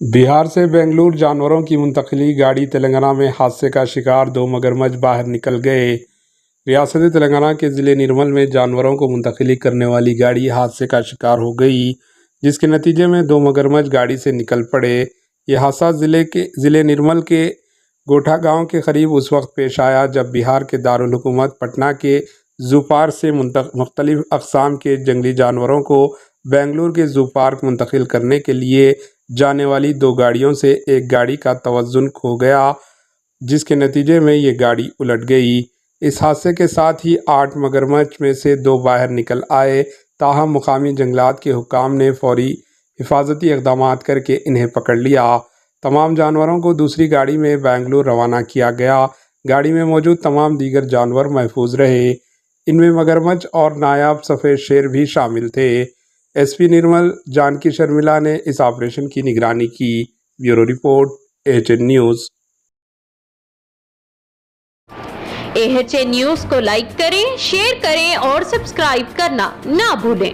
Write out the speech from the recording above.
बिहार से बेंगलुरु जानवरों की मुंतकिली गाड़ी तेलंगाना में हादसे का शिकार, 2 मगरमच्छ बाहर निकल गए। रियासत तेलंगाना के ज़िले निर्मल में जानवरों को मुंतकिली करने वाली गाड़ी हादसे का शिकार हो गई, जिसके नतीजे में 2 मगरमच्छ गाड़ी से निकल पड़े। यह हादसा ज़िले निर्मल के गोठा गांव के करीब उस वक्त पेश आया जब बिहार के दारुल हुकूमत पटना के ज़ू पार्क से मुख्तलिफ अक़साम के जंगली जानवरों को बेंगलुरु के ज़ू पार्क मुंतकिल करने के लिए जाने वाली 2 गाड़ियों से एक गाड़ी का तवज़ुन खो गया, जिसके नतीजे में ये गाड़ी उलट गई। इस हादसे के साथ ही 8 मगरमच्छ में से 2 बाहर निकल आए, ताहम मुकामी जंगलात के हुक्काम ने फौरी हिफाजती इक़दामात करके इन्हें पकड़ लिया। तमाम जानवरों को दूसरी गाड़ी में बेंगलुरु रवाना किया गया। गाड़ी में मौजूद तमाम दीगर जानवर महफूज रहे। इनमें मगरमच्छ और नायाब सफ़ेद शेर भी शामिल थे। एसपी निर्मल जानकी शर्मिला ने इस ऑपरेशन की निगरानी की। Bureau report, AHN news. AHN news को लाइक करें, शेयर करें और सब्सक्राइब करना ना भूलें।